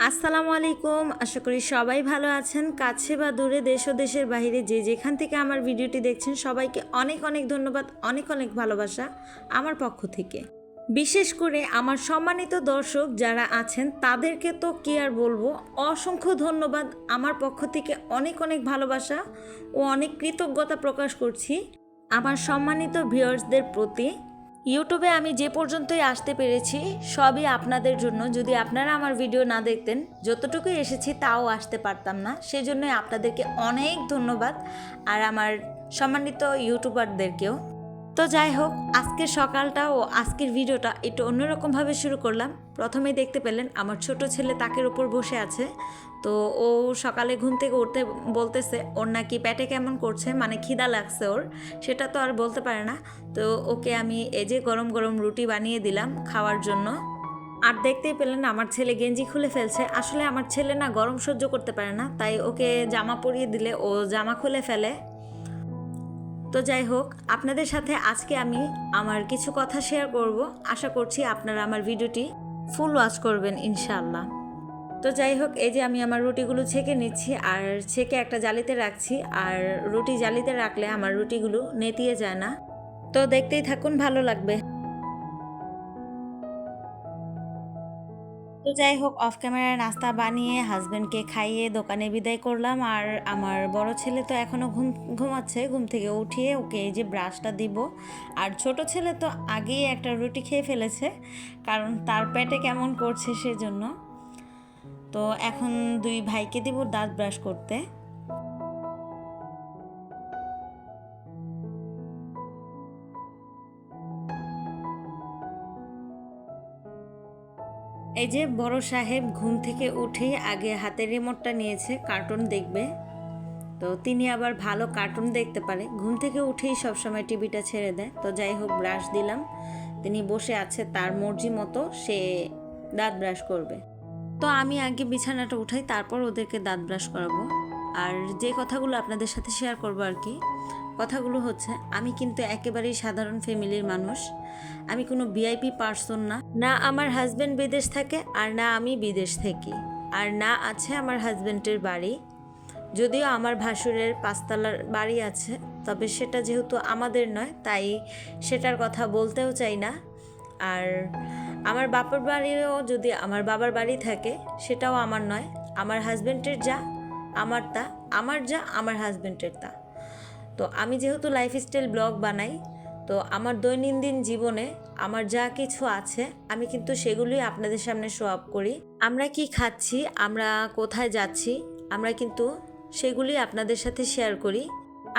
আসসালামু আলাইকুম। আশা করি সবাই ভালো আছেন। কাছে বা দূরে, দেশ ও দেশের বাইরে যে যেখান থেকে আমার ভিডিওটি দেখছেন সবাইকে অনেক অনেক ধন্যবাদ, অনেক অনেক ভালোবাসা আমার পক্ষ থেকে। বিশেষ করে আমার সম্মানিত দর্শক যারা আছেন তাদেরকে তো কি আর বলবো, অসংখ্য ধন্যবাদ আমার পক্ষ থেকে, অনেক অনেক ভালোবাসা ও অনেক কৃতজ্ঞতা প্রকাশ করছি আমার সম্মানিত ভিউয়ার্সদের প্রতি। ইউটিউবে আমি যে পর্যন্তই আসতে পেরেছি সবই আপনাদের জন্য। যদি আপনারা আমার ভিডিও না দেখতেন, যতটুকুই এসেছি তাও আসতে পারতাম না। সেজন্যই আপনাদেরকে অনেক ধন্যবাদ, আর আমার সম্মানিত ইউটিউবারদেরকেও। তো যাই হোক, আজকের সকালটা ও আজকের ভিডিওটা একটু অন্যরকমভাবে শুরু করলাম। প্রথমেই দেখতে পেলেন আমার ছোট ছেলে তাকের উপর বসে আছে। তো ও সকালে ঘুম থেকে উঠতে বলতেছে ওর নাকি পেটে কেমন করছে, মানে খিদা লাগছে ওর, সেটা তো আর বলতে পারে না। তো ওকে আমি এই যে গরম গরম রুটি বানিয়ে দিলাম খাওয়ার জন্য। আর দেখতেই পেলেন আমার ছেলে গেঞ্জি খুলে ফেলছে। আসলে আমার ছেলে না গরম সহ্য করতে পারে না, তাই ওকে জামা পরিয়ে দিলে ও জামা খুলে ফেলে। তো যাই হোক, আপনাদের সাথে আজকে আমি আমার কিছু কথা শেয়ার করব। আশা করছি আপনারা আমার ভিডিওটি ফুল ওয়াচ করবেন ইনশাআল্লাহ। তো যাই হোক, এই যে আমি আমার রুটিগুলো ছেঁকে নিচ্ছি, আর ছেঁকে একটা জালিতে রাখছি। আর রুটি জালিতে রাখলে আমার রুটিগুলো নেতিয়ে যায় না। তো দেখতেই থাকুন, ভালো লাগবে। তো যাই হোক, অফ ক্যামেরায় নাস্তা বানিয়ে হাজব্যান্ডকে খাইয়ে দোকানে বিদায় করলাম। আর আমার বড় ছেলে তো এখনও ঘুমাচ্ছে। ঘুম থেকে উঠিয়ে ওকে এই যে ব্রাশটা দিব। আর ছোট ছেলে তো আগেই একটা রুটি খেয়ে ফেলেছে, কারণ তার পেটে কেমন করছে সেজন্য। তো এখন দুই ভাইকে দিব দাঁত ব্রাশ করতে। এই যে বড় সাহেব ঘুম থেকে উঠেই আগে হাতের রিমোটটা নিয়েছে, কার্টুন দেখবে। তো তিনি আবার ভালো কার্টুন দেখতে পারে, ঘুম থেকে উঠেই সবসময় টিভিটা ছেড়ে দেয়। তো যাই হোক, ব্রাশ দিলাম, তিনি বসে আছে তার মর্জি মতো, সে দাঁত ব্রাশ করবে। তো আমি আগে বিছানাটা উঠাই, তারপর ওদেরকে দাঁত ব্রাশ করাবো। আর যে কথাগুলো আপনাদের সাথে শেয়ার করবো আর কি, কথাগুলো হচ্ছে, আমি কিন্তু একেবারেই সাধারণ ফ্যামিলির মানুষ। আমি কোনো ভিআইপি পার্সন না। না আমার হাজব্যান্ড বিদেশ থাকে, আর না আমি বিদেশ থাকি, আর না আছে আমার হাজব্যান্ডের বাড়ি। যদিও আমার ভাসুরের 5 তলার বাড়ি আছে, তবে সেটা যেহেতু আমাদের নয়, তাই সেটার কথা বলতেও চাই না। আর আমার বাবার বাড়িও যদি আমার বাবার বাড়ি থাকে, সেটাও আমার নয়। আমার হাজব্যান্ডের যা আমার তা, আমার যা আমার হাজব্যান্ডের তা। তো আমি যেহেতু লাইফস্টাইল ব্লগ বানাই, তো আমার দৈনন্দিন জীবনে আমার যা কিছু আছে আমি কিন্তু সেগুলোই আপনাদের সামনে শো আপ করি। আমরা কি খাচ্ছি, আমরা কোথায় যাচ্ছি, আমরা কিন্তু সেগুলি আপনাদের সাথে শেয়ার করি।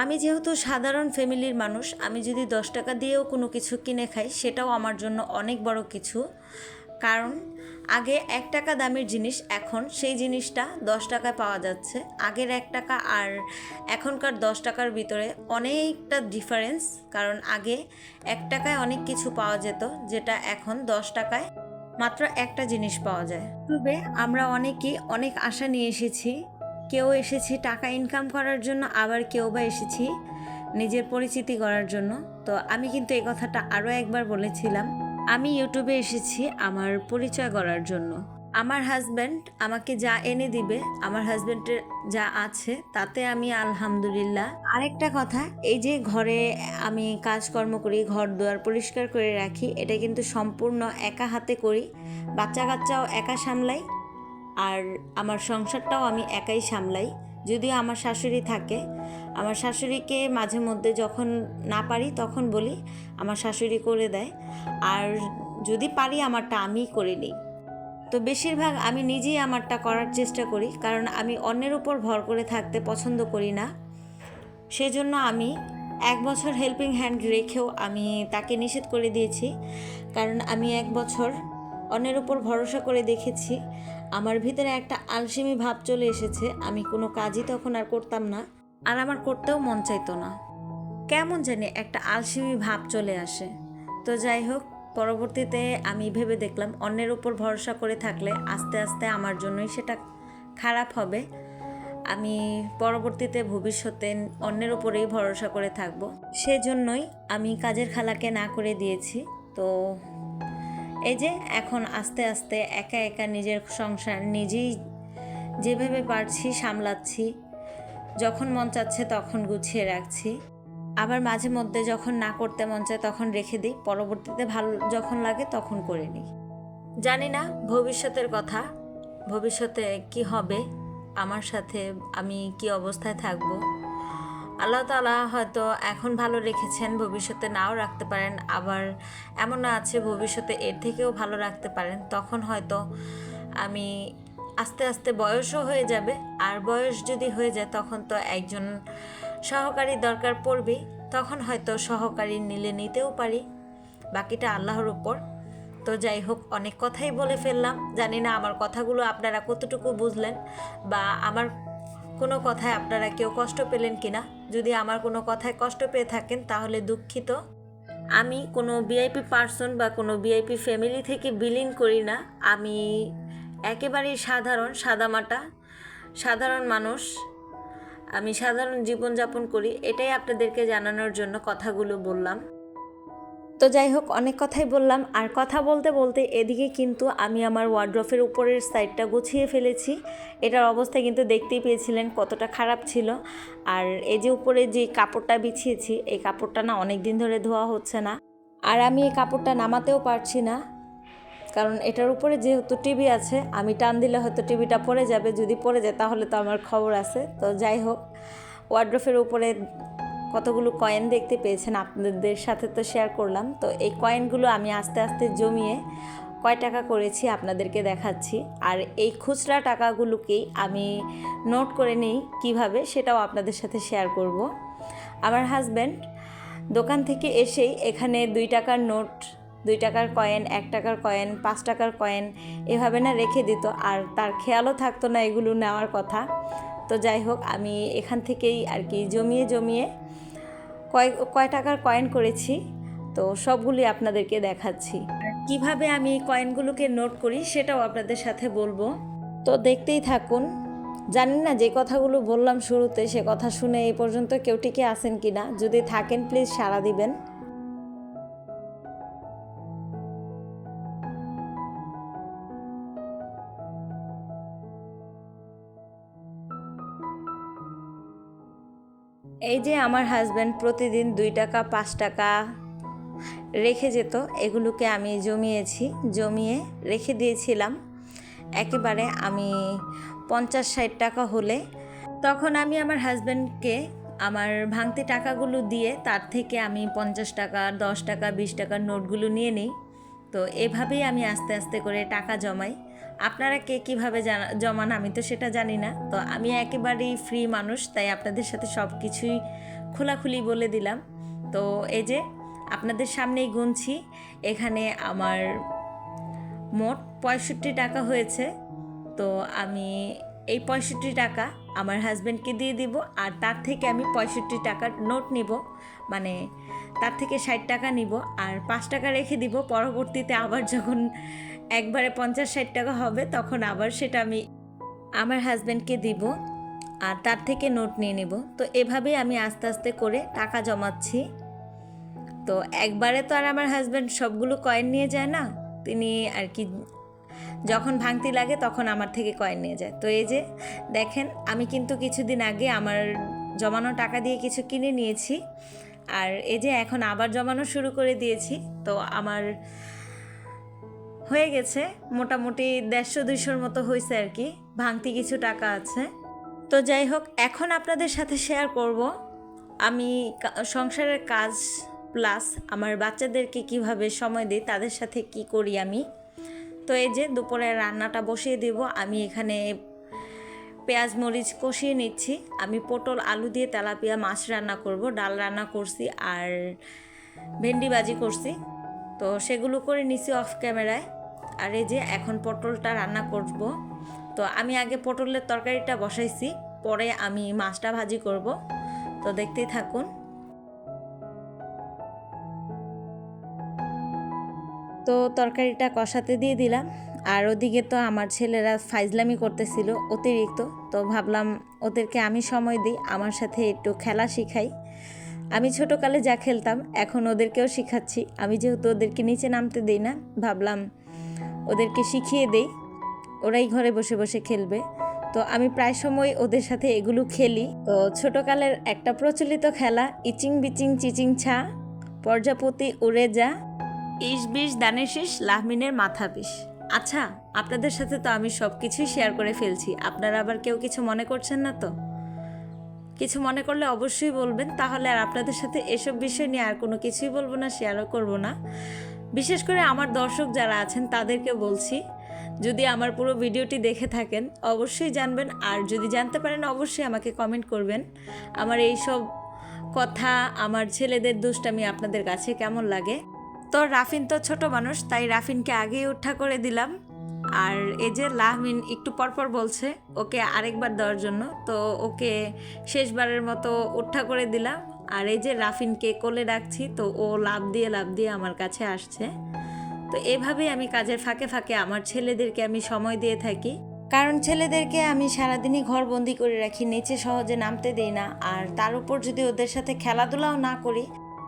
আমি যেহেতু সাধারণ ফ্যামিলির মানুষ, আমি যদি 10 টাকা দিয়েও কোনো কিছু কিনে খাই, সেটাও আমার জন্য অনেক বড় কিছু। কারণ আগে 1 টাকা দামের জিনিস এখন সেই জিনিসটা 10 টাকায় পাওয়া যাচ্ছে। আগের 1 টাকা আর এখনকার 10 টাকার ভিতরে অনেকটা ডিফারেন্স। কারণ আগে 1 টাকায় অনেক কিছু পাওয়া যেত, যেটা এখন 10 টাকায় মাত্র একটা জিনিস পাওয়া যায়। তবে আমরা অনেকেই অনেক আশা নিয়ে এসেছি। কেউ এসেছি টাকা ইনকাম করার জন্য, আবার কেউ বা এসেছি নিজের পরিচিতি করার জন্য। তো আমি কিন্তু এই কথাটা আরও একবার বলেছিলাম, আমি ইউটিউবে এসেছি আমার পরিচয় করার জন্য। আমার হাজব্যান্ড আমাকে যা এনে দিবে, আমার হাজব্যান্ডের যা আছে তাতে আমি আলহামদুলিল্লাহ। আরেকটা কথা, এই যে ঘরে আমি কাজকর্ম করি, ঘর দুয়ার পরিষ্কার করে রাখি, এটা কিন্তু সম্পূর্ণ একা হাতে করি। বাচ্চা কাচ্চাও একা সামলাই, আর আমার সংসারটাও আমি একাই সামলাই। যদিও আমার শাশুড়ি থাকে, আমার শাশুড়িকে মাঝে মধ্যে যখন না পারি তখন বলি, আমার শাশুড়ি করে দেয়। আর যদি পারি আমারটা আমিই করে নিই। তো বেশিরভাগ আমি নিজেই আমারটা করার চেষ্টা করি, কারণ আমি অন্যের উপর ভর করে থাকতে পছন্দ করি না। সেজন্য আমি 1 বছর হেল্পিং হ্যান্ড রেখেও আমি তাকে নিষেধ করে দিয়েছি। কারণ আমি 1 বছর অন্যের উপর ভরসা করে দেখেছি, আমার ভিতরে একটা আলসেমি ভাব চলে এসেছে। আমি কোনো কাজই তখন আর করতাম না, আর আমার করতেও মন চাইতো না। কেমন জানি একটা আলসেমি ভাব চলে আসে। তো যাই হোক, পরবর্তীতে আমি ভেবে দেখলাম অন্যের উপর ভরসা করে থাকলে আস্তে আস্তে আমার জন্যই সেটা খারাপ হবে। আমি পরবর্তীতে ভবিষ্যতে অন্যের উপরেই ভরসা করে থাকব। সেজন্যই আমি কাজের খালাকে না করে দিয়েছি। তো এই যে এখন আস্তে আস্তে একা একা নিজের সংসার নিজেই যেভাবে পারছি সামলাচ্ছি। যখন মন চাচ্ছে তখন গুছিয়ে রাখছি, আবার মাঝে মধ্যে যখন না করতে মন চায় তখন রেখে দিই, পরবর্তীতে ভালো যখন লাগে তখন করে নিই। জানি না ভবিষ্যতের কথা, ভবিষ্যতে কি হবে আমার সাথে, আমি কি অবস্থায় থাকব। আল্লাহ তাআলা হয়তো এখন ভালো রেখেছেন, ভবিষ্যতে নাও রাখতে পারেন, আবার এমন আছে ভবিষ্যতে এর থেকেও ভালো রাখতে পারেন। তখন হয়তো আমি আস্তে আস্তে বয়সও হয়ে যাবে, আর বয়স যদি হয়ে যায় তখন তো একজন সহকারী দরকার পড়বে, তখন হয়তো সহকারী নিতেও পারি, বাকিটা আল্লাহর উপর। তো যাই হোক, অনেক কথাই বলে ফেললাম, জানি না আমার কথাগুলো আপনারা কতটুকু বুঝলেন বা আমার কোনো কথায় আপনারা কেউ কষ্ট পেলেন কিনা। যদি আমার কোনো কথায় কষ্ট পেয়ে থাকেন তাহলে দুঃখিত। আমি কোনো ভিআইপি পার্সন বা কোনো ভিআইপি ফ্যামিলি থেকে বিলিং করি না, আমি একেবারেই সাধারণ সাদামাটা সাধারণ মানুষ, আমি সাধারণ জীবনযাপন করি, এটাই আপনাদেরকে জানানোর জন্য কথাগুলো বললাম। তো যাই হোক, অনেক কথাই বললাম, আর কথা বলতে বলতে এদিকে কিন্তু আমি আমার ওয়ার্ড্রফের উপরের সাইডটা গুছিয়ে ফেলেছি। এটার অবস্থা কিন্তু দেখতেই পেয়েছিলেন কতটা খারাপ ছিল। আর এই যে উপরে যে কাপড়টা বিছিয়েছি, এই কাপড়টা না অনেক দিন ধরে ধোয়া হচ্ছে না, আর আমি এই কাপড়টা নামাতেও পারছি না, কারণ এটার উপরে যেহেতু টিভি আছে, আমি টান দিলে হয়তো টিভিটা পড়ে যাবে, যদি পড়ে যায় তাহলে তো আমার খবর আছে। তো যাই হোক, ওয়ার্ড্রফের উপরে কতগুলো কয়েন দেখতে পেয়েছেন, আপনাদের সাথে তো শেয়ার করলাম। তো এই কয়েনগুলো আমি আস্তে আস্তে জমিয়ে কয় টাকা করেছি আপনাদেরকে দেখাচ্ছি, আর এই খুচরা টাকাগুলোকেই আমি নোট করে নিই কিভাবে, সেটাও আপনাদের সাথে শেয়ার করব। আমার হাজব্যান্ড দোকান থেকে এসেই এখানে 2 টাকার নোট, 2 টাকার কয়েন, 1 টাকার কয়েন, 5 টাকার কয়েন এভাবে না রেখে দিত, আর তার খেয়ালও থাকতো না এগুলো নেওয়ার কথা। তো যাই হোক, আমি এখান থেকেই আর কি জমিয়ে জমিয়ে কয় টাকার কয়েন করেছি, তো সবগুলি আপনাদেরকে দেখাচ্ছি। কিভাবে আমি কয়েনগুলোকে নোট করি সেটাও আপনাদের সাথে বলবো, তো দেখতেই থাকুন। জানি না যে কথাগুলো বললাম শুরুতে সে কথা শুনে এই পর্যন্ত কেউ টিকে আছেন কিনা, যদি থাকেন প্লিজ সাড়া দিবেন। এই যে আমার হাজব্যান্ড প্রতিদিন 2 টাকা 5 টাকা রেখে যেত, এগুলোকে আমি জমিয়ে রেখে দিয়েছিলাম। একেবারে আমি 50-60 টাকা হলে তখন আমি আমার হাজব্যান্ডকে আমার ভাঙতি টাকাগুলো দিয়ে তার থেকে আমি 50 টাকা, 10 টাকা, 20 টাকার নোটগুলো নিয়ে নিই। তো এভাবেই আমি আস্তে আস্তে করে টাকা জমাই। আপনারা কে কীভাবে জমান আমি তো সেটা জানি না, তো আমি একেবারেই ফ্রি মানুষ, তাই আপনাদের সাথে সব কিছুই খোলাখুলি বলে দিলাম। তো এই যে আপনাদের সামনেই গুনছি, এখানে আমার মোট 65 টাকা হয়েছে। তো আমি এই 65 টাকা আমার হাজব্যান্ডকে দিয়ে দিব, আর তার থেকে আমি 65 টাকার নোট নিব, মানে তার থেকে 60 টাকা নিব, আর 5 টাকা রেখে দিব। পরবর্তীতে আবার যখন একবারে 50-60 টাকা হবে তখন আবার সেটা আমি আমার হাজব্যান্ডকে দিব, আর তার থেকে নোট নিয়ে নিব। তো এভাবেই আমি আস্তে আস্তে করে টাকা জমাচ্ছি। তো একবারে তো আর আমার হাজব্যান্ড সবগুলো কয়েন নিয়ে যায় না, তিনি আর কি যখন ভাঙতি লাগে তখন আমার থেকে কয়েন নিয়ে যায়। তো এই যে দেখেন, আমি কিন্তু কিছুদিন আগে আমার জমানো টাকা দিয়ে কিছু কিনে নিয়েছি, আর এই যে এখন আবার জমানো শুরু করে দিয়েছি। তো আমার হয়ে গেছে মোটামুটি 150-200 মতো হয়েছে আর কি, ভাঙতি কিছু টাকা আছে। তো যাই হোক, এখন আপনাদের সাথে শেয়ার করব আমি সংসারের কাজ প্লাস আমার বাচ্চাদেরকে কিভাবে সময় দিই, তাদের সাথে কি করি আমি। তো এই যে দুপুরে রান্নাটা বসিয়ে দেব। আমি এখানে পেঁয়াজ মরিচ কষিয়ে নিচ্ছি। আমি পটল আলু দিয়ে তেলাপিয়া মাছ রান্না করব, ডাল রান্না করছি, আর ভেন্ডি ভাজি করছি। তো সেগুলো করে নিছি অফ ক্যামেরায়। আর এই যে এখন পটলটা রান্না করব। তো আমি আগে পটলের তরকারিটা বসাইছি, পরে আমি মাছটা ভাজি করব। তো দেখতেই থাকুন। তো তরকারিটা কষাতে দিয়ে দিলাম, আর ওদিকে তো আমার ছেলেরা ফাইজলামি করতেছিল অতিরিক্ত। তো ভাবলাম ওদেরকে আমি সময় দিই, আমার সাথে একটু খেলা শিখাই। আমি ছোটোকালে যা খেলতাম এখন ওদেরকেও শিখাচ্ছি। আমি যেহেতু ওদেরকে নিচে নামতে দিই না, ভাবলাম ওদেরকে শিখিয়ে দেই, ওরাই ঘরে বসে বসে খেলবে। তো আমি প্রায় সময় ওদের সাথে এগুলো খেলি। তো ছোটোকালের একটা প্রচলিত খেলা, ইচিং বিচিং চিচিং ছা, প্রজাপতি উড়ে যা, ইস বিষ দানের শীষ লাহমিনের মাথা বিষ। আচ্ছা, আপনাদের সাথে তো আমি সব কিছুই শেয়ার করে ফেলছি, আপনারা আবার কেউ কিছু মনে করছেন না তো? কিছু মনে করলে অবশ্যই বলবেন, তাহলে আর আপনাদের সাথে এসব বিষয় নিয়ে আর কোনো কিছুই বলবো না, শেয়ারও করব না। বিশেষ করে আমার দর্শক যারা আছেন তাদেরকে বলছি, যদি আমার পুরো ভিডিওটি দেখে থাকেন অবশ্যই জানবেন, আর যদি জানতে পারেন অবশ্যই আমাকে কমেন্ট করবেন আমার এই সব কথা, আমার ছেলেদের দুষ্টামি আপনাদের কাছে কেমন লাগে। তো রাফিন তো ছোট মানুষ, তাই রাফিনকে আগেই উঠা করে দিলাম। আর এই যে লাহমিন একটু পরপর বলছে ওকে আরেকবার দেওয়ার জন্য, তো ওকে শেষবারের মতো উঠা করে দিলাম। আর এই যে রাফিনকে কোলে রাখছি, তো ও লাফ দিয়ে আমার কাছে আসছে। তো এভাবেই আমি কাজের ফাঁকে ফাঁকে আমার ছেলেদেরকে আমি সময় দিয়ে থাকি, কারণ ছেলেদেরকে আমি সারাদিনই ঘরবন্দি করে রাখি, নিচে সহজে নামতে দিই না। আর তার উপর যদি ওদের সাথে খেলাধুলাও না করি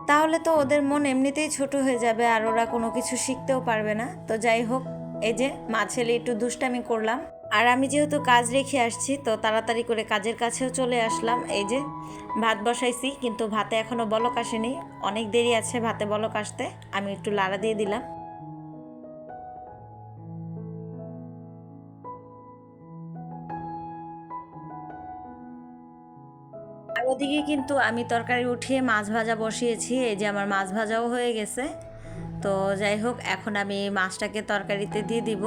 তাহলে তো ওদের মন এমনিতেই ছোট হয়ে যাবে, আর ওরা কোনো কিছু শিখতেও পারবে না। তো যাই হোক, এই যে মা ছেলে একটু দুষ্টামি করলাম। আর আমি যেহেতু কাজ রেখে আসছি, তো তাড়াতাড়ি করে কাজের কাছেও চলে আসলাম। এই যে ভাত বসাইছি, কিন্তু ভাতে এখনও বলক আসেনি, অনেক দেরি আছে ভাতে বলক আসতে। আমি একটু লাড়া দিয়ে দিলাম। আর ওদিকে কিন্তু আমি তরকারি উঠিয়ে মাছ ভাজা বসিয়েছি। এই যে আমার মাছ ভাজাও হয়ে গেছে। তো যাই হোক, এখন আমি মাছটাকে তরকারিতে দিয়ে দিব।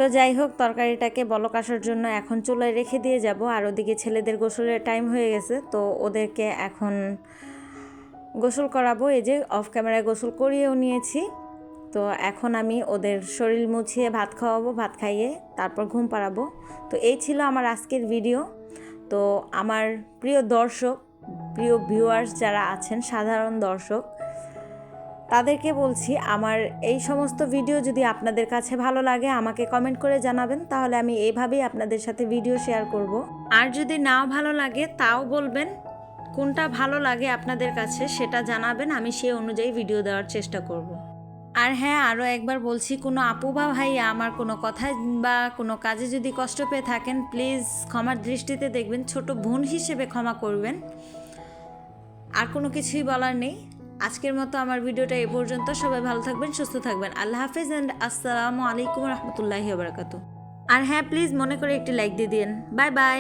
তো যাই হোক, তরকারিটাকে বলক আসার জন্য এখন চুলায় রেখে দিয়ে যাব। আর ওদিকে ছেলেদের গোসলের টাইম হয়ে গেছে, তো ওদেরকে এখন গোসল করাবো। এই যে অফ ক্যামেরায় গোসল করিয়েও নিয়েছি। তো এখন আমি ওদের শরীর মুছিয়ে ভাত খাওয়াবো, ভাত খাইয়ে তারপর ঘুম পাড়াবো। তো এই ছিল আমার আজকের ভিডিও। তো আমার প্রিয় দর্শক, প্রিয় ভিউয়ার্স যারা আছেন, সাধারণ দর্শক, তাদেরকে বলছি, আমার এই সমস্ত ভিডিও যদি আপনাদের কাছে ভালো লাগে আমাকে কমেন্ট করে জানাবেন, তাহলে আমি এইভাবেই আপনাদের সাথে ভিডিও শেয়ার করব। আর যদি নাও ভালো লাগে তাও বলবেন, কোনটা ভালো লাগে আপনাদের কাছে সেটা জানাবেন, আমি সেই অনুযায়ী ভিডিও দেওয়ার চেষ্টা করব। আর হ্যাঁ, আরও একবার বলছি, কোনো আপু বা ভাইয়া আমার কোনো কথায় বা কোনো কাজে যদি কষ্ট পেয়ে থাকেন, প্লিজ ক্ষমার দৃষ্টিতে দেখবেন, ছোট বোন হিসেবে ক্ষমা করবেন। আর কোনো কিছুই বলার নেই। আজকের মতো আমার ভিডিওটা এ পর্যন্ত। সবাই ভালো থাকবেন, সুস্থ থাকবেন। আল্লাহ হাফেজ অ্যান্ড আসসালামু আলাইকুম রহমতুল্লাহি ওয়া বারাকাতুহু। আর হ্যাঁ, প্লিজ মনে করে একটি লাইক দিয়ে দিন। Bye bye.